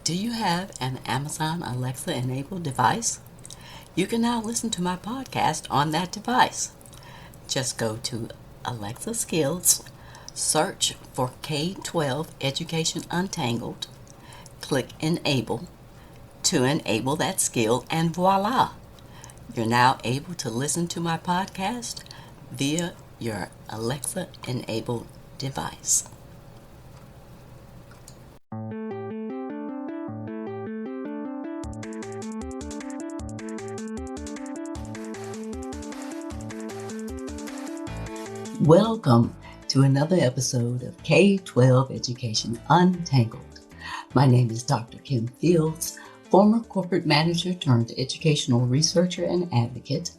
Do you have an Amazon Alexa enabled device? You can now listen to my podcast on that device. Just go to Alexa Skills, search for K-12 Education Untangled, click Enable to enable that skill, and voila! You're now able to listen to my podcast via your Alexa enabled device. Welcome to another episode of K-12 Education Untangled. My name is Dr. Kim Fields, former corporate manager turned educational researcher and advocate,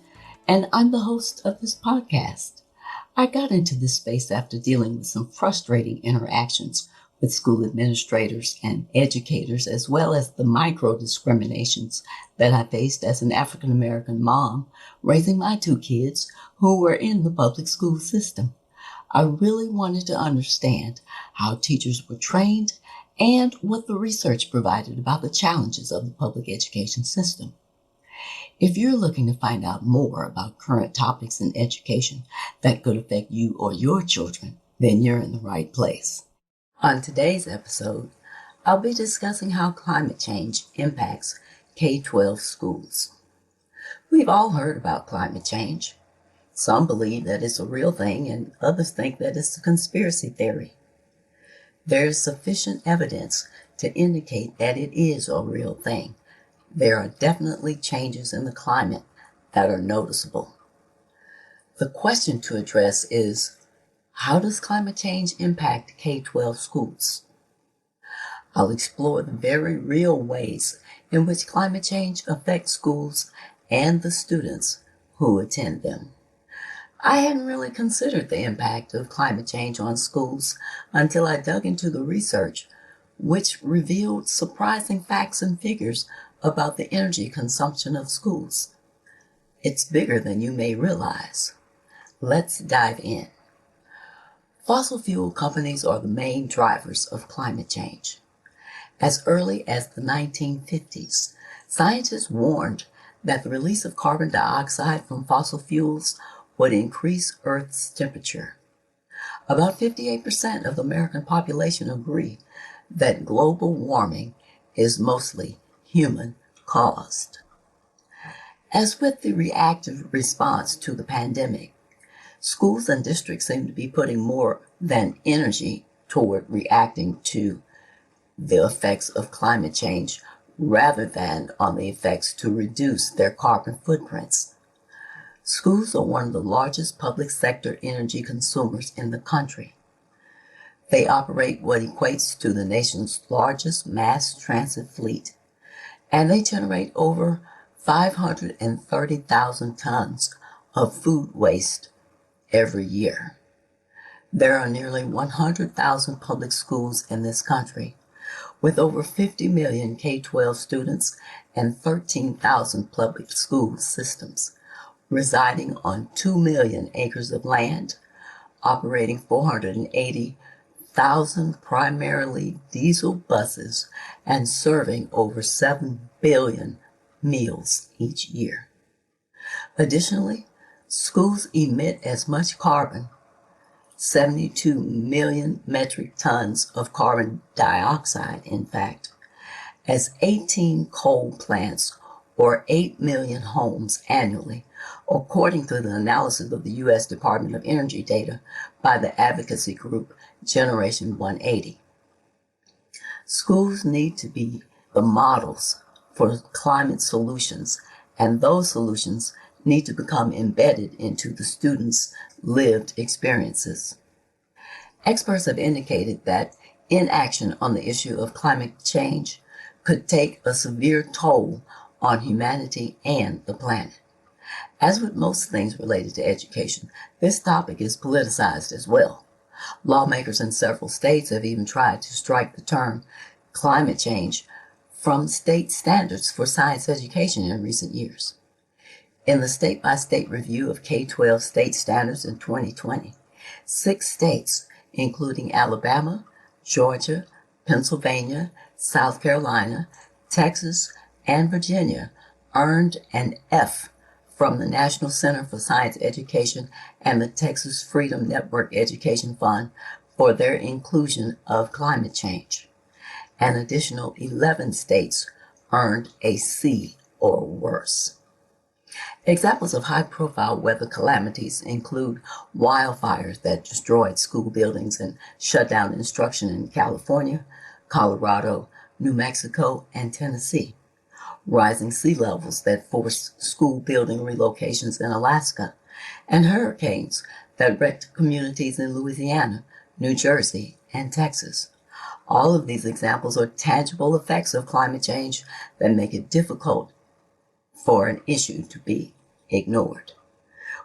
and I'm the host of this podcast. I got into this space after dealing with some frustrating interactions with school administrators and educators, as well as the micro-discriminations that I faced as an African-American mom raising my two kids who were in the public school system. I really wanted to understand how teachers were trained and what the research provided about the challenges of the public education system. If you're looking to find out more about current topics in education that could affect you or your children, then you're in the right place. On today's episode, I'll be discussing how climate change impacts K-12 schools. We've all heard about climate change. Some believe that it's a real thing and others think that it's a conspiracy theory. There's sufficient evidence to indicate that it is a real thing. There are definitely changes in the climate that are noticeable. The question to address is, how does climate change impact K-12 schools? I'll explore the very real ways in which climate change affects schools and the students who attend them. I hadn't really considered the impact of climate change on schools until I dug into the research, which revealed surprising facts and figures about the energy consumption of schools. It's bigger than you may realize. Let's dive in. Fossil fuel companies are the main drivers of climate change. As early as the 1950s, scientists warned that the release of carbon dioxide from fossil fuels would increase Earth's temperature. About 58% of the American population agree that global warming is mostly human-caused. As with the reactive response to the pandemic, schools and districts seem to be putting more than energy toward reacting to the effects of climate change rather than on the effects to reduce their carbon footprints. Schools are one of the largest public sector energy consumers in the country. They operate what equates to the nation's largest mass transit fleet, and they generate over 530,000 tons of food waste every year. There are nearly 100,000 public schools in this country, with over 50 million K-12 students and 13,000 public school systems, residing on 2 million acres of land, operating 480,000 primarily diesel buses, and serving over 7 billion meals each year. Additionally, schools emit as much carbon, 72 million metric tons of carbon dioxide, in fact, as 18 coal plants or 8 million homes annually, according to the analysis of the U.S. Department of Energy data by the advocacy group Generation 180. Schools need to be the models for climate solutions, and those solutions need to become embedded into the students' lived experiences. Experts have indicated that inaction on the issue of climate change could take a severe toll on humanity and the planet. As with most things related to education, this topic is politicized as well. Lawmakers in several states have even tried to strike the term climate change from state standards for science education in recent years. In the state-by-state review of K-12 state standards in 2020, 6 states, including Alabama, Georgia, Pennsylvania, South Carolina, Texas, and Virginia earned an F from the National Center for Science Education and the Texas Freedom Network Education Fund for their inclusion of climate change. An additional 11 states earned a C or worse. Examples of high-profile weather calamities include wildfires that destroyed school buildings and shut down instruction in California, Colorado, New Mexico, and Tennessee, rising sea levels that forced school building relocations in Alaska, and hurricanes that wrecked communities in Louisiana, New Jersey, and Texas. All of these examples are tangible effects of climate change that make it difficult for an issue to be ignored.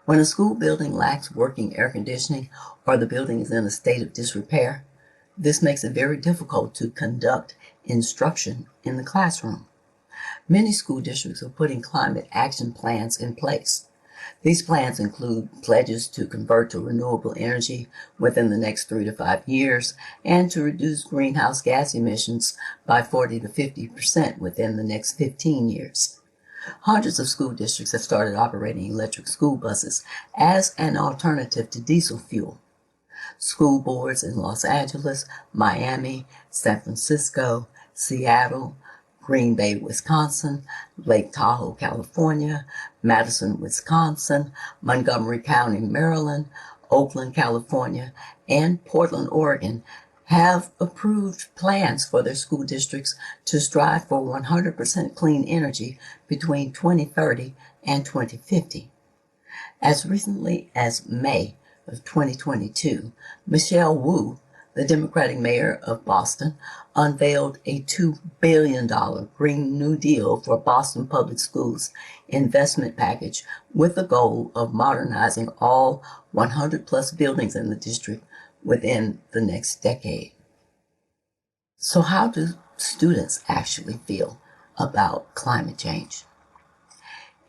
When a school building lacks working air conditioning or the building is in a state of disrepair, this makes it very difficult to conduct instruction in the classroom. Many school districts are putting climate action plans in place. These plans include pledges to convert to renewable energy within the next 3 to 5 years and to reduce greenhouse gas emissions by 40 to 50% within the next 15 years. Hundreds of school districts have started operating electric school buses as an alternative to diesel fuel. School boards in Los Angeles, Miami, San Francisco, Seattle, Green Bay, Wisconsin, Lake Tahoe, California, Madison, Wisconsin, Montgomery County, Maryland, Oakland, California, and Portland, Oregon have approved plans for their school districts to strive for 100% clean energy between 2030 and 2050. As recently as May of 2022, Michelle Wu, the Democratic mayor of Boston, unveiled a $2 billion Green New Deal for Boston Public Schools investment package with the goal of modernizing all 100 plus buildings in the district within the next decade. So how do students actually feel about climate change?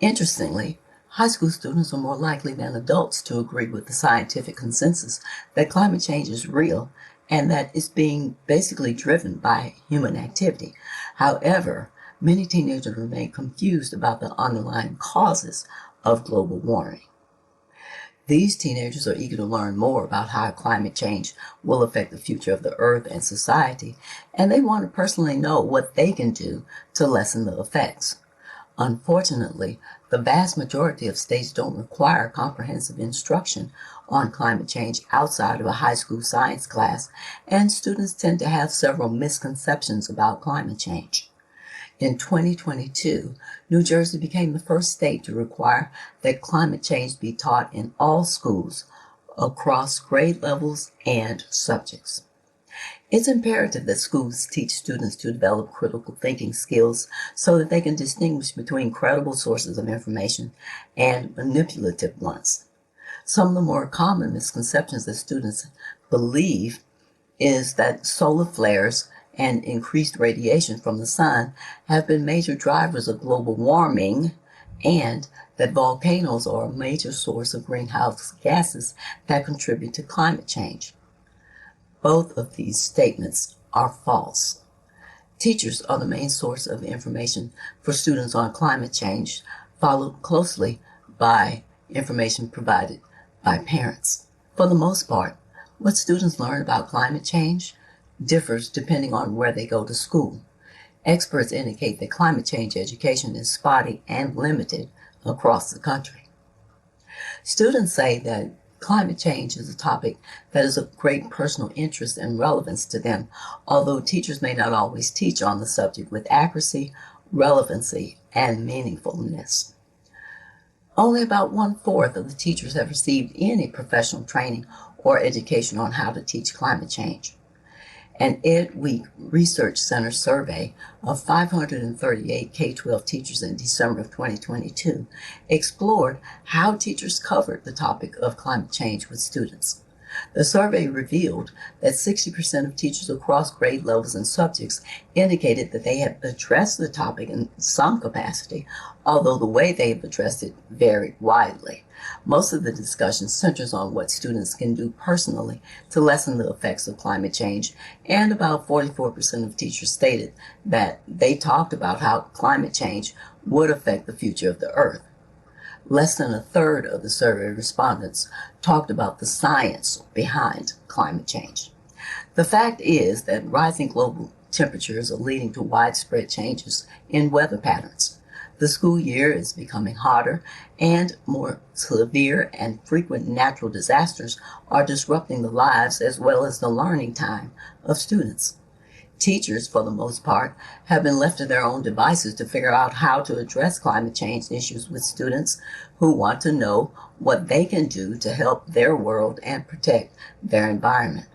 Interestingly, high school students are more likely than adults to agree with the scientific consensus that climate change is real and that it's being basically driven by human activity. However, many teenagers remain confused about the underlying causes of global warming. These teenagers are eager to learn more about how climate change will affect the future of the earth and society, and they want to personally know what they can do to lessen the effects. Unfortunately, the vast majority of states don't require comprehensive instruction on climate change outside of a high school science class, and students tend to have several misconceptions about climate change. In 2022, New Jersey became the first state to require that climate change be taught in all schools across grade levels and subjects. It's imperative that schools teach students to develop critical thinking skills so that they can distinguish between credible sources of information and manipulative ones. Some of the more common misconceptions that students believe is that solar flares and increased radiation from the sun have been major drivers of global warming, and that volcanoes are a major source of greenhouse gases that contribute to climate change. Both of these statements are false. Teachers are the main source of information for students on climate change, followed closely by information provided by parents. For the most part, what students learn about climate change differs depending on where they go to school. Experts indicate that climate change education is spotty and limited across the country. Students say that climate change is a topic that is of great personal interest and relevance to them, although teachers may not always teach on the subject with accuracy, relevancy, and meaningfulness. Only about 1/4 of the teachers have received any professional training or education on how to teach climate change. An Ed Week Research Center survey of 538 K-12 teachers in December of 2022 explored how teachers covered the topic of climate change with students. The survey revealed that 60% of teachers across grade levels and subjects indicated that they had addressed the topic in some capacity, although the way they have addressed it varied widely. Most of the discussion centers on what students can do personally to lessen the effects of climate change, and about 44% of teachers stated that they talked about how climate change would affect the future of the Earth. Less than a third of the survey respondents talked about the science behind climate change. The fact is that rising global temperatures are leading to widespread changes in weather patterns. The school year is becoming hotter, and more severe and frequent natural disasters are disrupting the lives as well as the learning time of students. Teachers, for the most part, have been left to their own devices to figure out how to address climate change issues with students who want to know what they can do to help their world and protect their environment.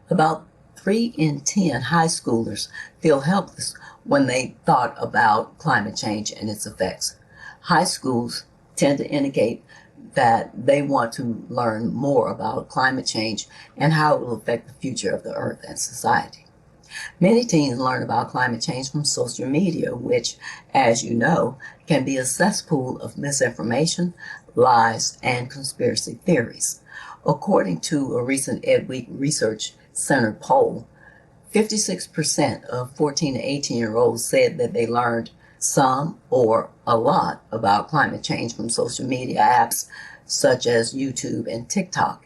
About 3 in 10 high schoolers feel helpless when they thought about climate change and its effects. High schools tend to indicate that they want to learn more about climate change and how it will affect the future of the Earth and society. Many teens learn about climate change from social media, which, as you know, can be a cesspool of misinformation, lies, and conspiracy theories. According to a recent EdWeek Research Center poll, 56% of 14 to 18-year-olds said that they learned some or a lot about climate change from social media apps such as YouTube and TikTok.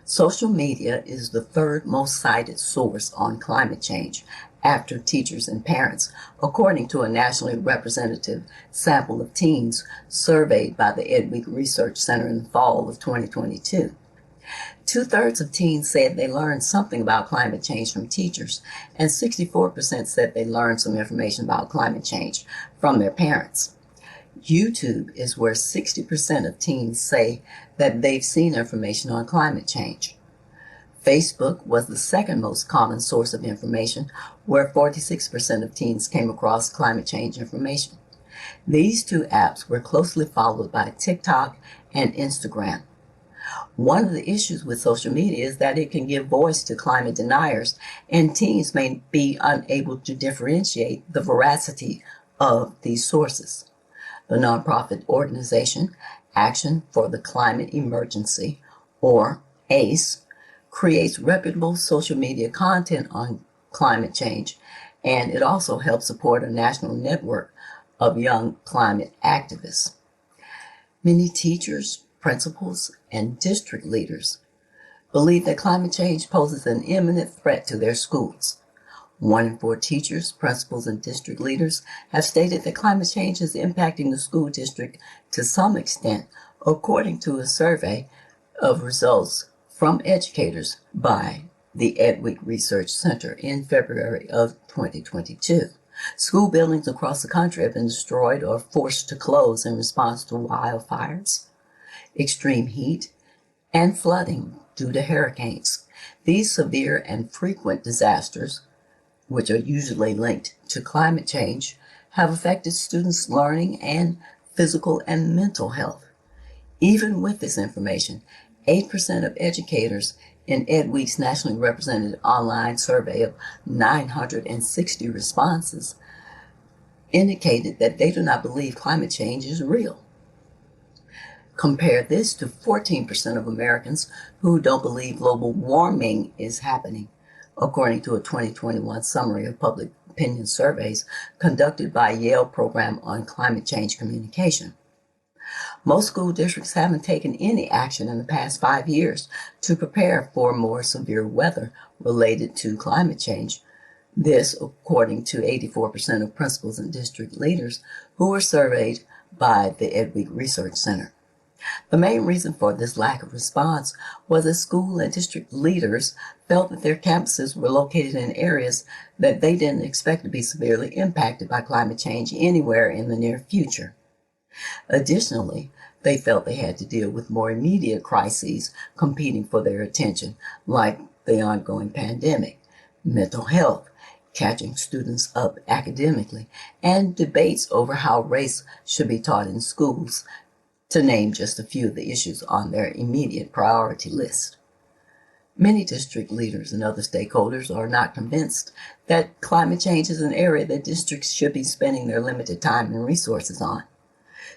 Social media is the third most cited source on climate change after teachers and parents, according to a nationally representative sample of teens surveyed by the EdWeek Research Center in the fall of 2022. 2/3 of teens said they learned something about climate change from teachers, and 64% said they learned some information about climate change from their parents. YouTube is where 60% of teens say that they've seen information on climate change. Facebook was the second most common source of information, where 46% of teens came across climate change information. These two apps were closely followed by TikTok and Instagram. One of the issues with social media is that it can give voice to climate deniers, and teens may be unable to differentiate the veracity of these sources. The nonprofit organization Action for the Climate Emergency, or ACE, creates reputable social media content on climate change, and it also helps support a national network of young climate activists. Many teachers, principals, and district leaders believe that climate change poses an imminent threat to their schools. 1 in 4 teachers, principals, and district leaders have stated that climate change is impacting the school district to some extent, according to a survey of results from educators by the EdWeek Research Center in February of 2022. School buildings across the country have been destroyed or forced to close in response to wildfires, extreme heat, and flooding due to hurricanes. These severe and frequent disasters, which are usually linked to climate change, have affected students' learning and physical and mental health. Even with this information, 8% of educators in EdWeek's nationally represented online survey of 960 responses indicated that they do not believe climate change is real. Compare this to 14% of Americans who don't believe global warming is happening, according to a 2021 summary of public opinion surveys conducted by Yale Program on Climate Change Communication. Most school districts haven't taken any action in the past 5 years to prepare for more severe weather related to climate change. This, according to 84% of principals and district leaders who were surveyed by the EdWeek Research Center. The main reason for this lack of response was that school and district leaders felt that their campuses were located in areas that they didn't expect to be severely impacted by climate change anywhere in the near future. Additionally, they felt they had to deal with more immediate crises competing for their attention, like the ongoing pandemic, mental health, catching students up academically, and debates over how race should be taught in schools, to name just a few of the issues on their immediate priority list. Many district leaders and other stakeholders are not convinced that climate change is an area that districts should be spending their limited time and resources on.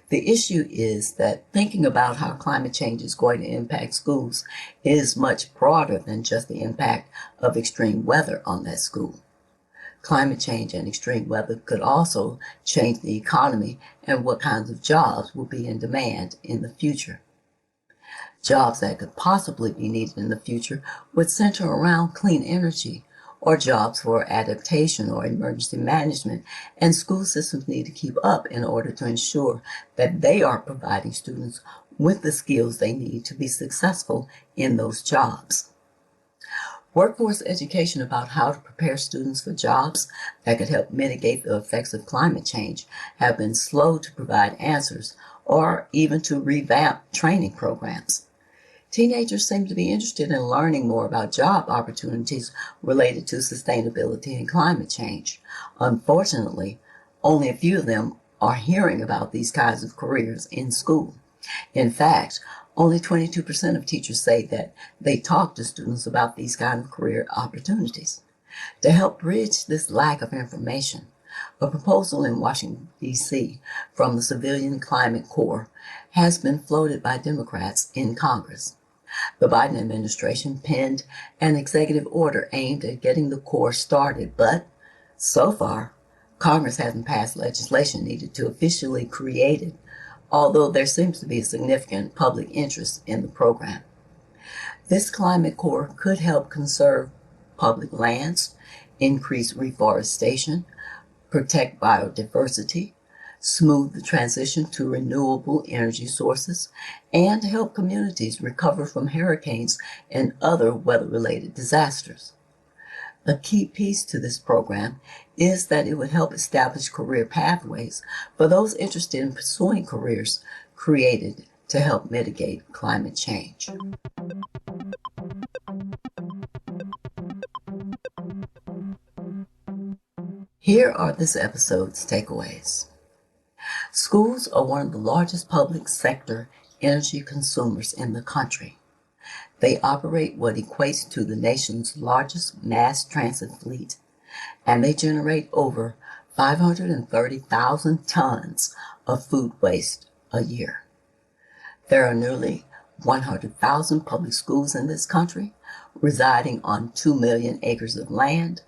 The issue is that thinking about how climate change is going to impact schools is much broader than just the impact of extreme weather on that school. Climate change and extreme weather could also change the economy and what kinds of jobs will be in demand in the future. Jobs that could possibly be needed in the future would center around clean energy or jobs for adaptation or emergency management, and school systems need to keep up in order to ensure that they are providing students with the skills they need to be successful in those jobs. Workforce education about how to prepare students for jobs that could help mitigate the effects of climate change have been slow to provide answers or even to revamp training programs. Teenagers seem to be interested in learning more about job opportunities related to sustainability and climate change. Unfortunately, only a few of them are hearing about these kinds of careers in school. In fact, only 22% of teachers say that they talk to students about these kinds of career opportunities. To help bridge this lack of information, a proposal in Washington, D.C. from the Civilian Climate Corps has been floated by Democrats in Congress. The Biden administration penned an executive order aimed at getting the Corps started, but so far, Congress hasn't passed legislation needed to officially create it, although there seems to be a significant public interest in the program. This climate corps could help conserve public lands, increase reforestation, protect biodiversity, smooth the transition to renewable energy sources, and help communities recover from hurricanes and other weather-related disasters. A key piece to this program is that it would help establish career pathways for those interested in pursuing careers created to help mitigate climate change. Here are this episode's takeaways. Schools are one of the largest public sector energy consumers in the country. They operate what equates to the nation's largest mass transit fleet, and they generate over 530,000 tons of food waste a year. There are nearly 100,000 public schools in this country, residing on 2 million acres of land,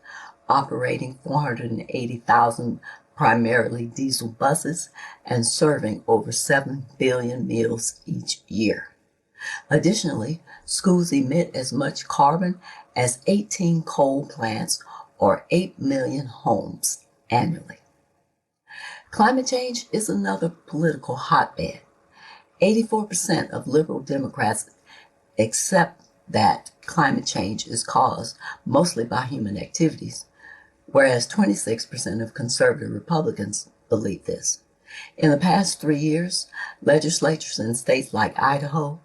operating 480,000 primarily diesel buses, and serving over 7 billion meals each year. Additionally, schools emit as much carbon as 18 coal plants or 8 million homes annually. Climate change is another political hotbed. 84% of liberal Democrats accept that climate change is caused mostly by human activities, whereas 26% of conservative Republicans believe this. In the past 3 years, legislatures in states like Idaho,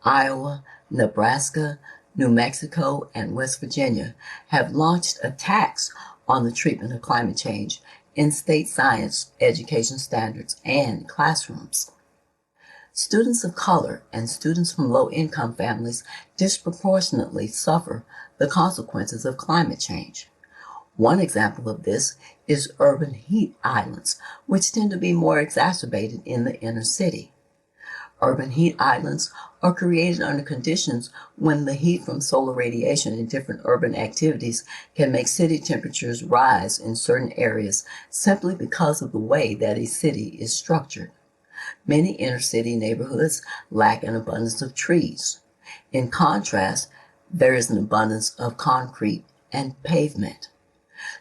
Iowa, Nebraska, New Mexico, and West Virginia have launched attacks on the treatment of climate change in state science education standards and classrooms. Students of color and students from low-income families disproportionately suffer the consequences of climate change. One example of this is urban heat islands, which tend to be more exacerbated in the inner city. Urban heat islands are created under conditions when the heat from solar radiation and different urban activities can make city temperatures rise in certain areas simply because of the way that a city is structured. Many inner city neighborhoods lack an abundance of trees. In contrast, there is an abundance of concrete and pavement.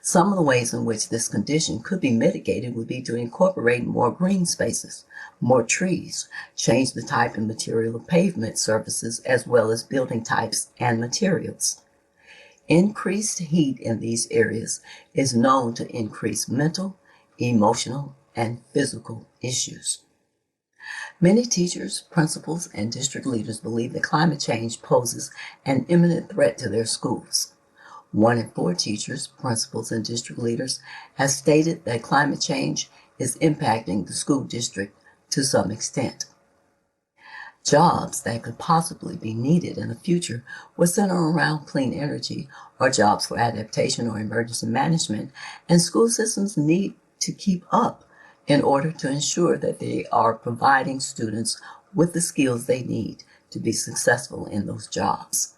Some of the ways in which this condition could be mitigated would be to incorporate more green spaces, more trees, change the type and material of pavement surfaces as well as building types and materials. Increased heat in these areas is known to increase mental, emotional, and physical issues. Many teachers, principals, and district leaders believe that climate change poses an imminent threat to their schools. 1 in 4 teachers, principals, and district leaders have stated that climate change is impacting the school district to some extent. Jobs that could possibly be needed in the future will center around clean energy or jobs for adaptation or emergency management, and school systems need to keep up in order to ensure that they are providing students with the skills they need to be successful in those jobs.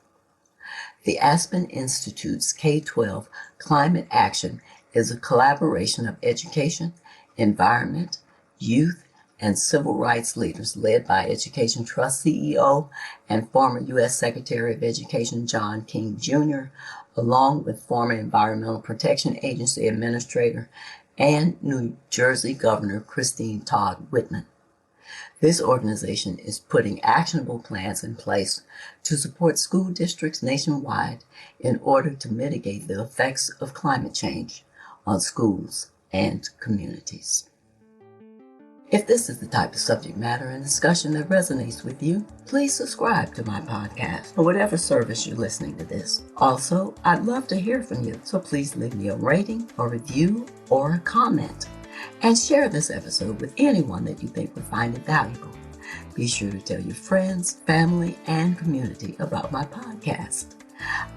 The Aspen Institute's K-12 Climate Action is a collaboration of education, environment, youth, and civil rights leaders led by Education Trust CEO and former U.S. Secretary of Education John King Jr., along with former Environmental Protection Agency Administrator and New Jersey Governor Christine Todd Whitman. This organization is putting actionable plans in place to support school districts nationwide in order to mitigate the effects of climate change on schools and communities. If this is the type of subject matter and discussion that resonates with you, please subscribe to my podcast or whatever service you're listening to this. Also, I'd love to hear from you, so please leave me a rating, a review, or a comment. And share this episode with anyone that you think would find it valuable. Be sure to tell your friends, family, and community about my podcast.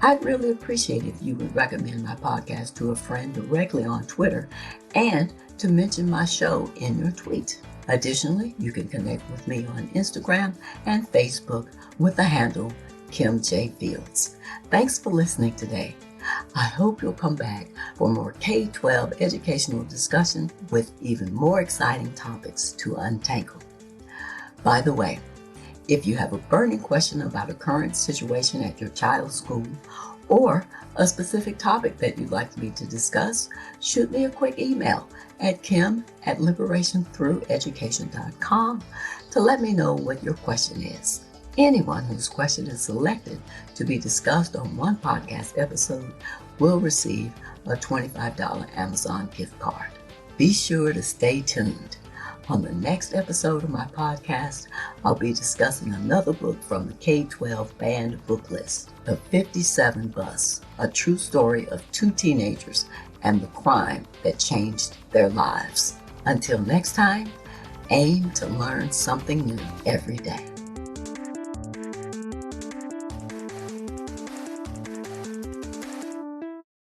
I'd really appreciate if you would recommend my podcast to a friend directly on Twitter and to mention my show in your tweet. Additionally, you can connect with me on Instagram and Facebook with the handle Kim J. Fields. Thanks for listening today. I hope you'll come back for more K-12 educational discussion with even more exciting topics to untangle. By the way, if you have a burning question about a current situation at your child's school or a specific topic that you'd like me to discuss, shoot me a quick email at kim@liberationthrougheducation.com to let me know what your question is. Anyone whose question is selected to be discussed on one podcast episode will receive a $25 Amazon gift card. Be sure to stay tuned. On the next episode of my podcast, I'll be discussing another book from the K-12 banned book list, The 57 Bus, a true story of two teenagers and the crime that changed their lives. Until next time, aim to learn something new every day.